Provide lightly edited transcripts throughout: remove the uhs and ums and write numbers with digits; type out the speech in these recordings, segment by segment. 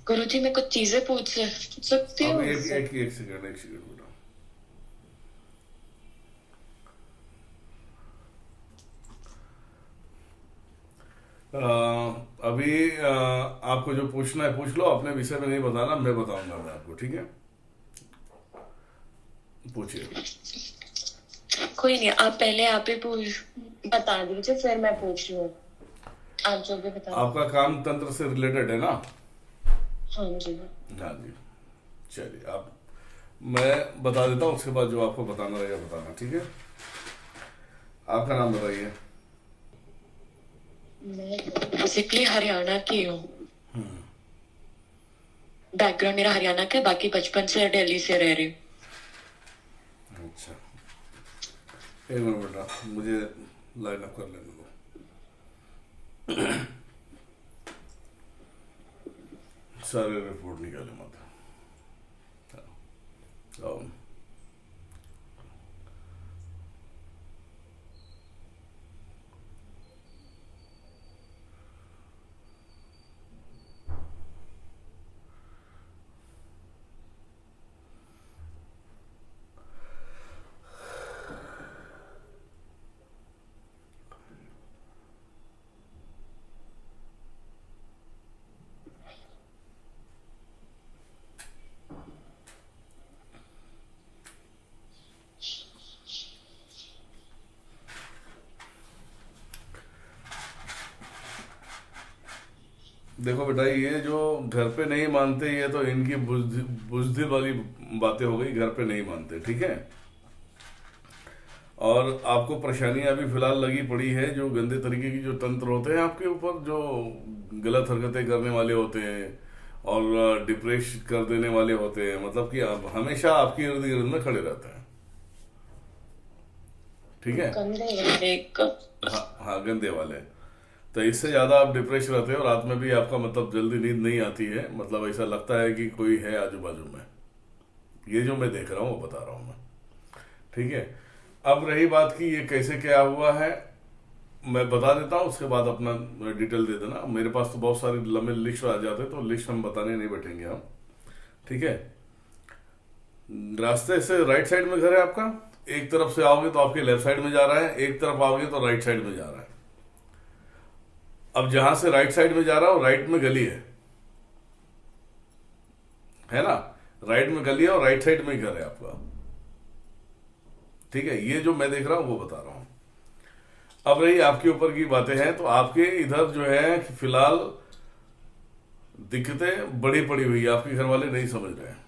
गुरुजी मैं कुछ चीजें पूछ सकती अब हूँ एक उससे? एक एक सेकंड, एक सेकंड बेटा। अभी आपको जो पूछना है पूछ लो, अपने विषय में नहीं बताना, मैं बताऊंगा मैं आपको, ठीक है? पूछिए। कोई नहीं, आप पहले आप ही पूछ बता दीजिए, फिर मैं पूछ रही हूँ। आप जो भी बता दो। आपका काम तंत्र से रिलेटेड है ना? हाँ जी। हाँ जी। चलिए, आप, मैं बता देता हूँ, उसके बाद जो आपको बताना रहेगा बताना, ठीक है? आपका नाम बताइए। मैं बेसिकली हरियाणा की हूँ। बैकग्राउंड मेरा हरियाणा का है, बाकी बचपन से दिल्ली से रह रही हूँ। अच्छा, एक मिनट बेटा, मुझे लाइन अप कर लेने दो। सारे रिपोर्ट निकाले मत। आओ। देखो बेटा, ये जो घर पे नहीं मानते, ये तो इनकी बुजदिल वाली बातें हो गई, घर पे नहीं मानते, ठीक है? और आपको परेशानियां अभी फिलहाल लगी पड़ी है, जो गंदे तरीके की जो तंत्र होते हैं आपके ऊपर, जो गलत हरकतें करने वाले होते हैं और डिप्रेस कर देने वाले होते हैं, मतलब कि आप हमेशा आपके इर्द गिर्द में खड़े रहते हैं, ठीक है? कंधे वाले हाँ हाँ, गंदे वाले। तो इससे ज्यादा आप डिप्रेस रहते हो, रात में भी आपका मतलब जल्दी नींद नहीं आती है, मतलब ऐसा लगता है कि कोई है आजू बाजू में। ये जो मैं देख रहा हूँ वो बता रहा हूँ मैं, ठीक है? अब रही बात कि ये कैसे क्या हुआ है, मैं बता देता हूँ, उसके बाद अपना डिटेल दे देना। मेरे पास तो बहुत सारे लंबे लिस्ट आ जाते हैं, तो लिस्ट हम बताने नहीं बैठेंगे हम, ठीक है? रास्ते से राइट साइड में घर है आपका। एक तरफ से आओगे तो आपके लेफ्ट साइड में जा रहा है, एक तरफ आओगे तो राइट साइड में जा रहा है। अब जहां से राइट साइड में जा रहा हो, राइट में गली है ना? राइट में गली है और राइट साइड में ही घर है आपका, ठीक है? ये जो मैं देख रहा हूँ वो बता रहा हूँ। अब रही आपके ऊपर की बातें हैं, तो आपके इधर जो है कि फिलहाल दिक्कतें बड़ी पड़ी हुई है, आपके घर वाले नहीं समझ रहे हैं।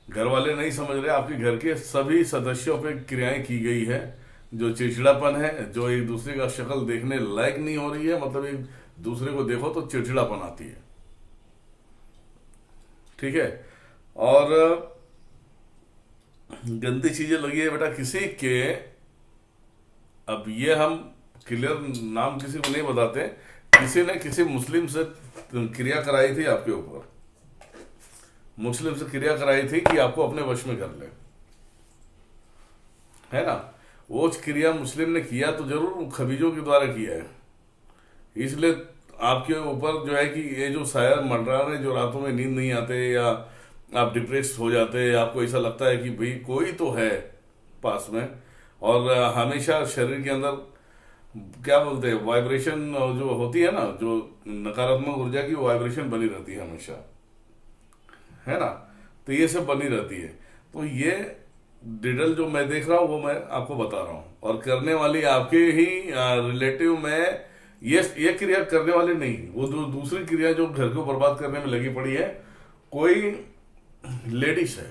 घर वाले नहीं समझ रहे, आपके घर के सभी सदस्यों पे क्रियाएं की गई है, जो चिड़चिड़ापन है, जो एक दूसरे का शक्ल देखने लायक नहीं हो रही है, मतलब एक दूसरे को देखो तो चिड़चिड़ापन आती है, ठीक है? और गंदी चीजें लगी है बेटा किसी के। अब ये हम क्लियर नाम किसी को नहीं बताते, किसी ने किसी मुस्लिम से क्रिया कराई थी आपके ऊपर, मुस्लिम से क्रिया कराई थी कि आपको अपने वश में कर ले, है ना? वो क्रिया मुस्लिम ने किया तो जरूर खबीजों के द्वारा किया है, इसलिए आपके ऊपर जो है कि ये जो शायर मंडरा रहे, जो रातों में नींद नहीं आते, या आप डिप्रेस हो जाते, आपको ऐसा लगता है कि भाई कोई तो है पास में, और हमेशा शरीर के अंदर क्या बोलते हैं वाइब्रेशन जो होती है ना, जो नकारात्मक ऊर्जा की वाइब्रेशन बनी रहती है हमेशा, है ना? तो ये सब बनी रहती है। तो ये डिटेल जो मैं देख रहा हूँ वो मैं आपको बता रहा हूँ, और करने वाली आपके ही रिलेटिव में, ये क्रिया करने वाले नहीं, वो दूसरी क्रिया जो घर को बर्बाद करने में लगी पड़ी है, कोई लेडीज है,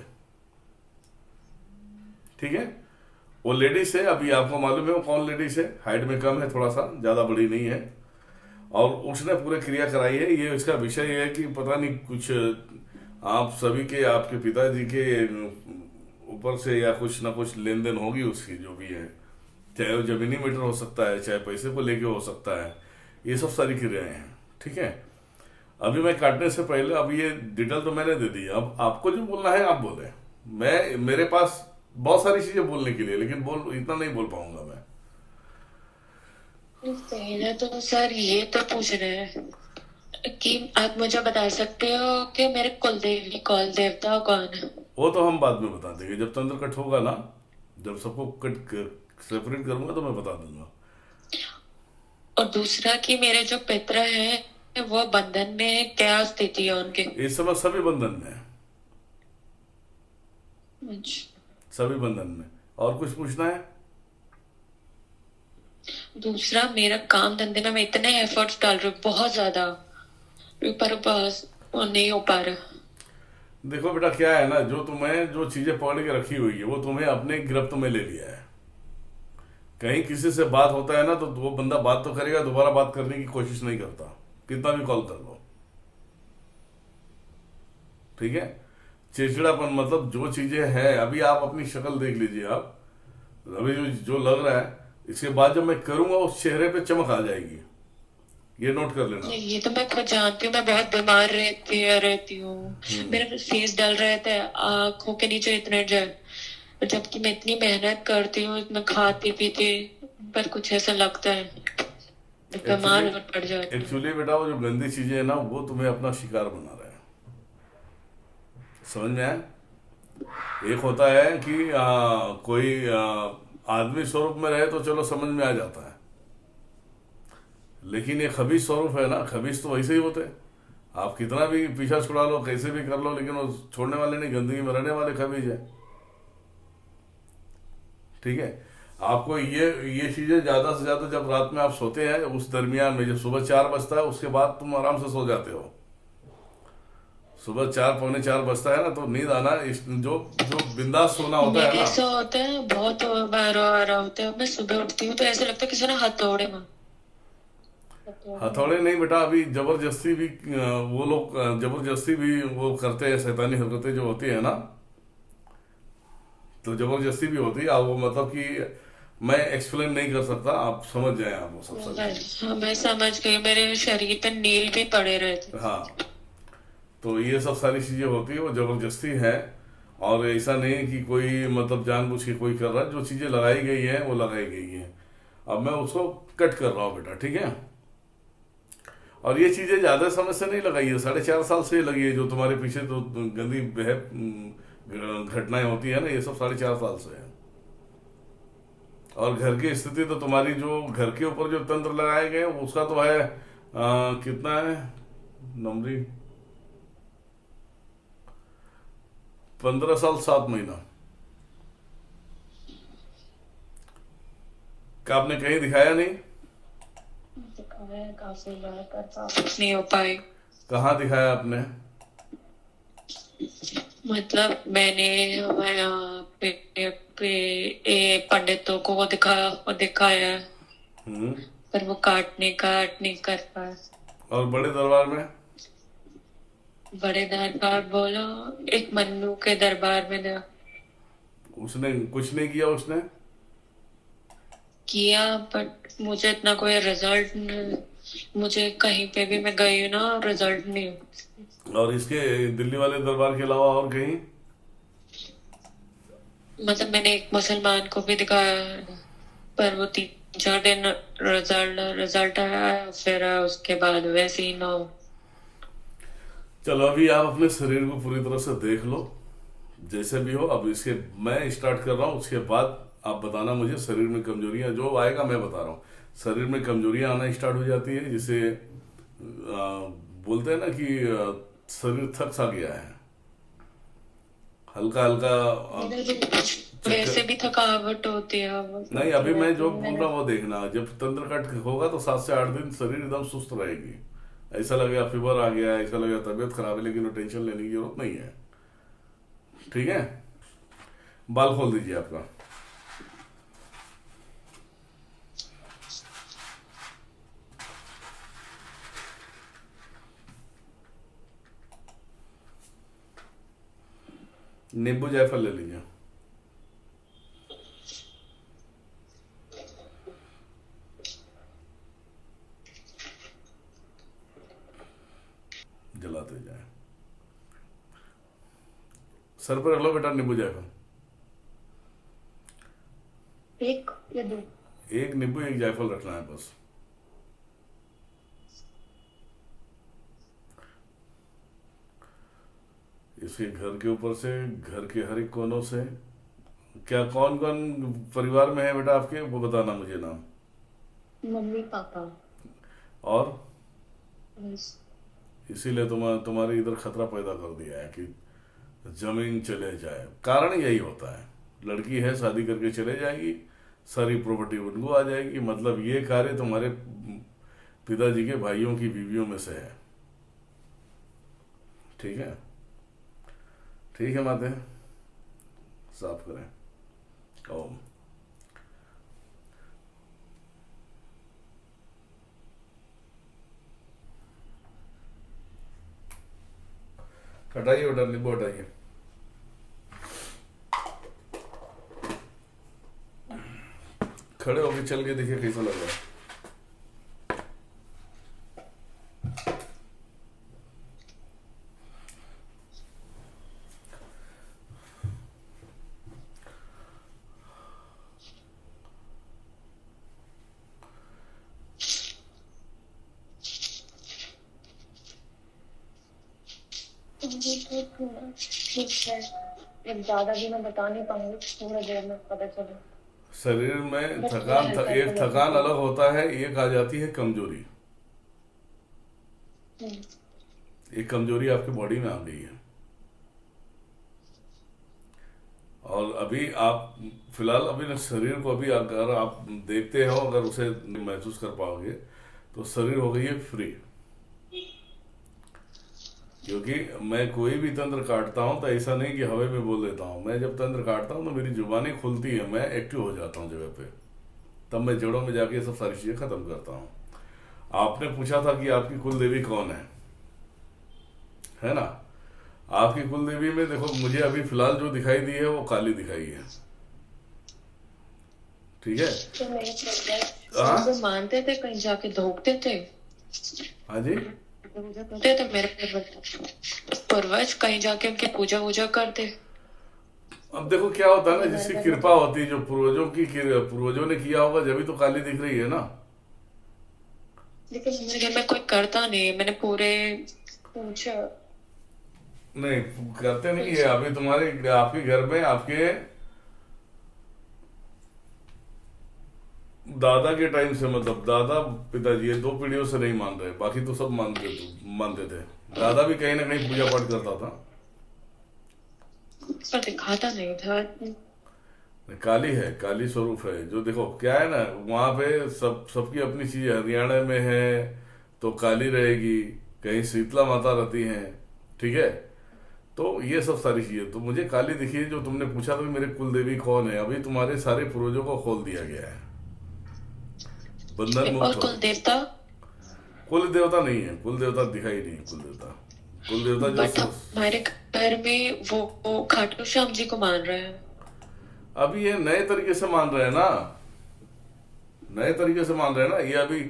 ठीक है? वो लेडीज है, अभी आपको मालूम है वो कौन लेडीज है, हाइट में कम है, थोड़ा सा, ज्यादा बड़ी नहीं है, और उसने पूरे क्रिया कराई है। ये इसका विषय ये है कि पता नहीं कुछ आप सभी के, आपके पिताजी के ऊपर से या कुछ ना कुछ लेन देन होगी उसकी, जो भी है, चाहे वो जमीनी मैटर हो सकता है, चाहे पैसे को लेके हो सकता है, ये सब सारी क्रियाएं हैं, ठीक है? अभी मैं काटने से पहले, अब ये डिटेल तो मैंने दे दी, अब आपको जो बोलना है आप बोले। मैं, मेरे पास बहुत सारी चीजें बोलने के लिए, लेकिन बोल इतना नहीं बोल पाऊंगा मैं। पहले तो सर ये तो पूछ रहे हैं कि आप मुझे बता सकते हो कि मेरे कुल देवता कौन है? वो तो हम बाद में बता देंगे जब तंत्र कट होगा ना। जब सबको कट सेपरेट करूंगा तो मैं बता दूंगा। और दूसरा कि मेरे जो पितर हैं वो बंधन में है, क्या स्थिति है उनकी? इस समय सभी बंधन में है। अच्छा। सभी बंधन में। और कुछ पूछना है? दूसरा, मेरा काम धंधे में मैं इतने एफर्ट्स डाल रही हूँ बहुत ज्यादा, पर बस वो नहीं हो पा रहा। देखो बेटा, क्या है ना, जो चीजें पकड़ के रखी हुई है वो तुम्हें अपने गिरफ्त में ले लिया है। कहीं किसी से बात होता है ना तो वो बंदा बात तो करेगा, दोबारा बात करने की कोशिश नहीं करता, कितना भी कॉल कर लो। ठीक है। चिड़चिड़ापन मतलब जो चीजें हैं, अभी आप अपनी शक्ल देख लीजिए आप। अभी जो जो लग रहा है, इसके बाद जब मैं करूंगा उस चेहरे पे चमक आ जाएगी। ये नोट कर लेना। ये तो मैं खुद जानती हूँ, मैं बहुत बीमार रहती हूँ। मेरा फेस डल रहता है, आंखों के नीचे इतने जल, जबकि मैं इतनी मेहनत करती हूँ, इतना खाती पीती, पर कुछ ऐसा लगता है एक्चुअली बीमार पड़ जाती हूँ। एक्चुअली बेटा, वो जो गंदी चीजें है ना वो तुम्हें अपना शिकार बना रहा है। समझ में आया? एक होता है कि कोई आदमी स्वरूप में रहे तो चलो समझ में आ जाता है। लेकिन ये खबीस स्वरूप है ना, खबीस तो वैसे ही होते हैं। आप कितना भी पीछा छुड़ा लो, कैसे भी कर लो, लेकिन वो छोड़ने वाले नहीं, गंदगी में रहने वाले खबीज है। ठीक है। आपको ये चीजें ज्यादा से ज्यादा जब रात में आप सोते हैं उस दरमियान में, जब सुबह 4 बजता है उसके बाद तुम आराम से सो जाते हो। सुबह 4 पौने 4 बजता है ना तो नींद आना, जो जो बिंदास सोना होता है मेरे ना। ऐसा होता है, बहुत बार आ रहा होता है, मैं सुबह उठती हूँ तो ऐसा लगता है किसी ने हथौड़े मार, हथौड़े नहीं बेटा, अभी जबरदस्ती भी वो लोग जबरदस्ती भी वो करते हैं, शैतानी हरकतें जो होती है ना, तो जबरदस्ती भी होती है। आप वो मतलब कि मैं एक्सप्लेन नहीं कर सकता, आप समझ जाए आप वो सब सारी चीजें। हाँ, मैं समझ गई, मेरे शरीर पे नील भी पड़े रहते। हाँ। तो ये सब सारी चीजें होती है, वो जबरदस्ती है। और ऐसा नहीं है कि कोई मतलब जानबूझ के कोई कर रहा है, जो चीजें लगाई गई है वो लगाई गई है। अब मैं उसको कट कर रहा हूँ बेटा, ठीक है। और ये चीजें ज्यादा समय से नहीं लगाई है, 4.5 साल से लगी है। जो तुम्हारे पीछे तो गंदी घटनाएं होती है ना, ये सब 4.5 साल से है। और घर की स्थिति तो तुम्हारी, जो घर के ऊपर जो तंत्र लगाए गए उसका तो है कितना है नंबरी, 15 साल 7 महीना का। आपने कहीं दिखाया नहीं? दिखाया है काफी बार, पर वापस नहीं हो पाई। कहाँ दिखाया आपने? मतलब मैंने हमारे यहाँ पे पंडितों को वो दिखाया है, हम्म। पर वो काट नहीं कर पाए। और बड़े दरबार में? बड़े दरबार बोलो, एक मन्नू के दरबार में उसने कुछ नहीं किया उसने? किया, बट मुझे इतना कोई रिजल्ट, मुझे कहीं पे भी मैं गई हूँ ना, रिजल्ट नहीं। और इसके दिल्ली वाले दरबार के अलावा और कहीं? मतलब मैंने एक मुसलमान को भी दिखाया है, पर वो 3 4 दिन रिजल्ट रिजल्ट आया, फिर उसके बाद वैसे ही नो। चलो अभी आप अपने शरीर को पूरी तरह से देख लो, जैसे भी हो। अब इसके मैं स्टार्ट कर रहा हूँ, उसके बाद आप बताना मुझे। शरीर में कमजोरियां जो आएगा मैं बता रहा हूँ। शरीर में कमजोरियां आना स्टार्ट हो जाती है, जिसे बोलते हैं ना कि शरीर थक सा गया है, हल्का हल्का वैसे चक्कर। भी थकावट होती है, वो नहीं, होती अभी मैं रहती जो है बोल मैंने। रहा हूँ वो देखना, जब तंत्र कट होगा तो 7 से 8 दिन शरीर एकदम सुस्त रहेगी। ऐसा लगेगा फीवर आ गया है, ऐसा लगेगा तबीयत खराब है, लेकिन वो टेंशन लेने की जरूरत नहीं है। ठीक है। बाल खोल दीजिए आपका। नींबू जायफल ले लीजिए। जलाते जाए। सर पर रख लो बेटा नींबू जायफल। एक या दो? एक नींबू एक जायफल रखना है बस। इसके घर के ऊपर से, घर के हर एक कोनों से। क्या कौन कौन परिवार में है बेटा आपके, वो बताना मुझे नाम। Mummy papa. और बस। इसीलिए तुम्हारे इधर खतरा पैदा कर दिया है कि जमीन चले जाए। कारण यही होता है, लड़की है शादी करके चले जाएगी, सारी प्रॉपर्टी उनको आ जाएगी। मतलब ये कार्य तुम्हारे पिताजी के भाइयों की बीवियों में से है। ठीक है, ठीक है माते, साफ करें। ओम। हटाइए बेटा, नींबू हटाइए। खड़े होके चल के देखिए कैसा लग रहा है। ठीक है, एक ज्यादा भी मैं बता नहीं पाऊंगी, थोड़ा देर में पता चले। शरीर में बस थोड़ा थकान हल्का एक हल्का थकान लगता अलग होता है, एक आ जाती है कमजोरी। है। एक कमजोरी आपकी बॉडी में आ गई है। और अभी आप फिलहाल अभी ना शरीर को, अभी अगर आप देखते हो, अगर उसे महसूस कर पाओगे तो शरीर हो गई है फ्री। क्योंकि मैं कोई भी तंत्र काटता हूं तो ऐसा नहीं कि हवा में बोल देता हूं। मैं जब तंत्र काटता हूं तो मेरी जुबानी खुलती है, मैं एक्टिव हो जाता हूं जगह पे, तब मैं जड़ों में जाके ये सब सारी चीजें खत्म करता हूं। आपने पूछा था कि आपकी कुल देवी कौन है ना। आपकी कुल देवी में देखो, मुझे अभी फिलहाल जो दिखाई दी है वो काली दिखाई है। ठीक है। तो मेरे हाँ, उनको मानते थे, कहीं जाके धोखते थे। हाँ जी। पूजा करते थे मेरे पूर्वज, कहीं जाके उनकी पूजा वूजा करते। अब देखो क्या होता है ना, मेरे जिसकी घर में कृपा होती है, जो पूर्वजों ने किया होगा, जब भी तो काली दिख रही है ना। लेकिन मेरे घर में कोई करता नहीं, मैंने पूरे पूछा। नहीं, करते नहीं है। अभी तुम्हारे आपके घर में आपके दादा के टाइम से, मतलब दादा पिताजी, ये 2 पीढ़ियों से नहीं मान रहे, बाकी तो सब मानते थे। दादा भी कहीं ना कहीं पूजा पाठ करता था। पर दिखाता नहीं था। काली है, काली स्वरूप है। जो देखो क्या है ना, वहां पे सबकी अपनी चीज है। हरियाणा में है तो काली रहेगी, कहीं शीतला माता रहती हैं। ठीक है। तो ये सब सारी चीजें तो मुझे काली दिखी है। जो तुमने पूछा था कि मेरे कुल देवी कौन है, अभी तुम्हारे सारे पूर्वजों को खोल दिया गया है, बंधन और मुक्त हो कुल गए। देवता। कुल देवता नहीं है, कुल देवता दिखाई नहीं है। कुल देवता जो बट हमारे घर में वो खाटू श्याम जी को मान रहे हैं। अभी ये नए तरीके से मान रहे हैं ना, नए तरीके से मान रहे हैं ना। ये अभी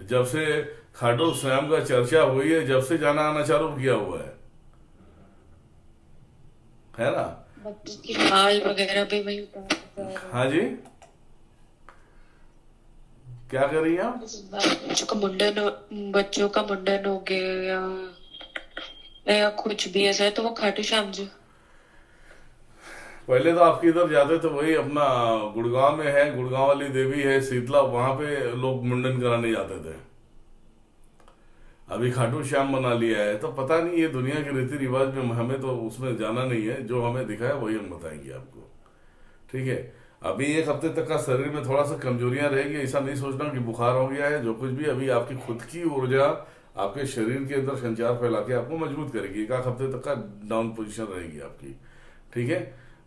जब से खाटू श्याम का चर्चा हुई है, जब से जाना आना चालू किया हुआ है ना। बच्चों की बाल वगैरह भी वही उतार जा रहे हैं। हाँ जी, क्या कर रही हैं आप। बच्चों का मुंडन हो गया या कुछ भी ऐसा है तो वो खाटू श्याम जी। पहले तो आपके इधर जाते थे, वही अपना गुड़गांव में है, गुड़गांव वाली देवी है शीतला, वहां पे लोग मुंडन कराने जाते थे। अभी खाटू श्याम बना लिया है, तो पता नहीं ये दुनिया के रीति रिवाज में, हमें तो उसमें जाना नहीं है। जो हमें दिखा है वही हम बताएंगे आपको। ठीक है। अभी 1 हफ्ते तक का शरीर में थोड़ा सा कमजोरियां रहेगी। ऐसा नहीं सोचना कि बुखार हो गया है। जो कुछ भी अभी आपकी खुद की ऊर्जा आपके शरीर के अंदर संचार फैला के आपको मजबूत करेगी। 1 हफ्ते तक का डाउन पोजीशन रहेगी आपकी। ठीक है।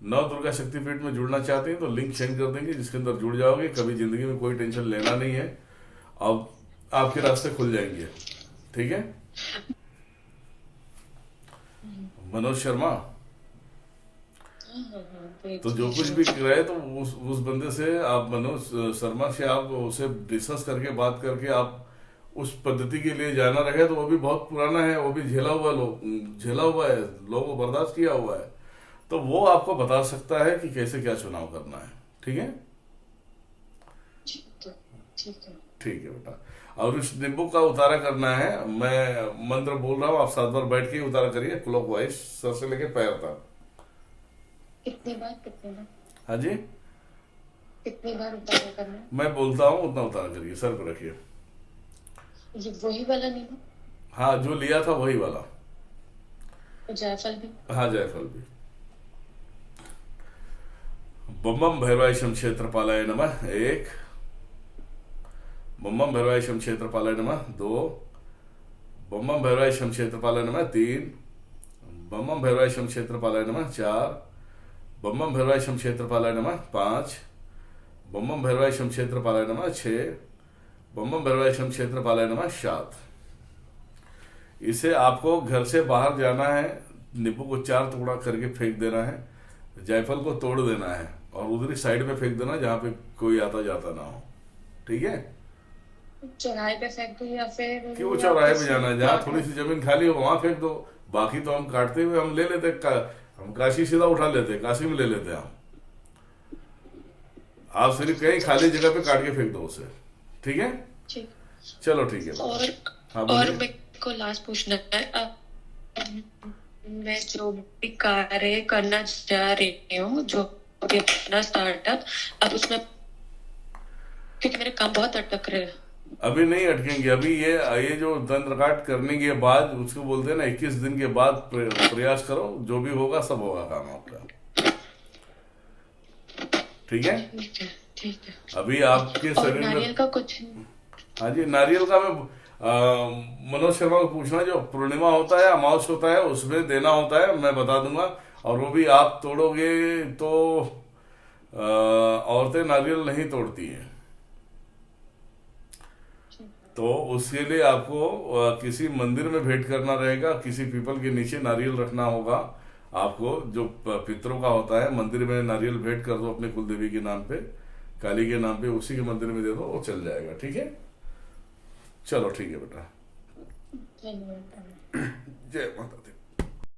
नव दुर्गा शक्तिपीठ में जुड़ना चाहते हैं तो लिंक सेंड कर देंगे, जिसके अंदर जुड़ जाओगे। कभी जिंदगी में कोई टेंशन लेना नहीं है, अब आपके रास्ते खुल जाएंगे। ठीक है। मनोज शर्मा, तो जो कुछ भी कराए तो उस बंदे से आप, मनोज शर्मा से आप उसे डिस्कस करके, बात करके आप उस पद्धति के लिए जाना रहे तो वो भी बहुत पुराना है, वो भी झेला हुआ है, लोगों को बर्दाश्त किया हुआ है। तो वो आपको बता सकता है कि कैसे क्या चुनाव करना है। ठीक है। ठीक है। ठीक है बेटा। और इस नींबू का उतारा करना है। मैं मंत्र बोल रहा हूँ, आप 7 बार बैठ के ही उतारा करिए, क्लॉकवाइज, सर से लेके पैर तक। कितनी बार, कितनी बार, हाँ जी, कितनी बार उतारा करना है? मैं बोलता हूँ उतना उतारा करिए, सर पे रखिए। ये वही वाला नींबू? हाँ, जो लिया था वही वाला। और जायफल भी? हाँ, जायफल भी। बम बम भैरवाय शम क्षेत्रपालाय नमः 1, बम बम भैरवाय शम क्षेत्रपालाय नमः 2, बम बम भैरवाय शम क्षेत्रपालाय नमः 3, बम बम भैरवाय शम क्षेत्रपालाय नमः 4, बम बम भैरवाय शम क्षेत्रपालाय नमः 5, बम बम भैरवाय शम क्षेत्रपालाय नमः 6, बम बम भैरवाय शम क्षेत्रपालाय नमः 7। इसे आपको घर से बाहर जाना है, नींबू को 4 टुकड़ा करके फेंक देना है, जायफल को तोड़ देना है और उधर साइड में फेंक देना जहाँ पे कोई आता जाता ना हो। ठीक है? चौराहे पे फेंक दो या फिर क्यों चौराहे पे जाना है? जहाँ थोड़ी सी जमीन खाली हो वहां फेंक दो। बाकी तो हम काटते हुए हम ले लेते, हम काशी सीधा उठा लेते, काशी में ले लेते हम। आप सिर्फ कहीं खाली जगह पे काट के फेंक दो उसे। ठीक है? ठीक। चलो ठीक है। और हाँ, और बोलिए। मेरे को लास्ट पूछना है, मैं जो भी कार्य करना चाह रही हूँ, जो भी अपना स्टार्टअप, अब उसमें क्योंकि मेरे काम बहुत अटक रहे हैं। अभी नहीं अटकेंगे। अभी ये जो तंत्र काट करने के बाद उसको बोलते हैं ना, 21 दिन के बाद प्रयास करो, जो भी होगा सब होगा काम आपका। ठीक है? ठीक है, ठीक है। अभी आपके और शरीर नारियल में, का कुछ? हाँ जी, नारियल का मैं मनोज शर्मा को पूछना, जो पूर्णिमा होता है, अमावस होता है, उसमें देना होता है, मैं बता दूंगा। और वो भी आप तोड़ोगे तो औरतें नारियल नहीं तोड़ती हैं, तो उसके लिए आपको किसी मंदिर में भेंट करना रहेगा, किसी पीपल के नीचे नारियल रखना होगा आपको। जो पितरों का होता है, मंदिर में नारियल भेंट कर दो अपने कुलदेवी के नाम पे, काली के नाम पे, उसी के मंदिर में दे दो, वो चल जाएगा। ठीक है? चलो ठीक है बेटा, धन्यवाद। जय माता दी।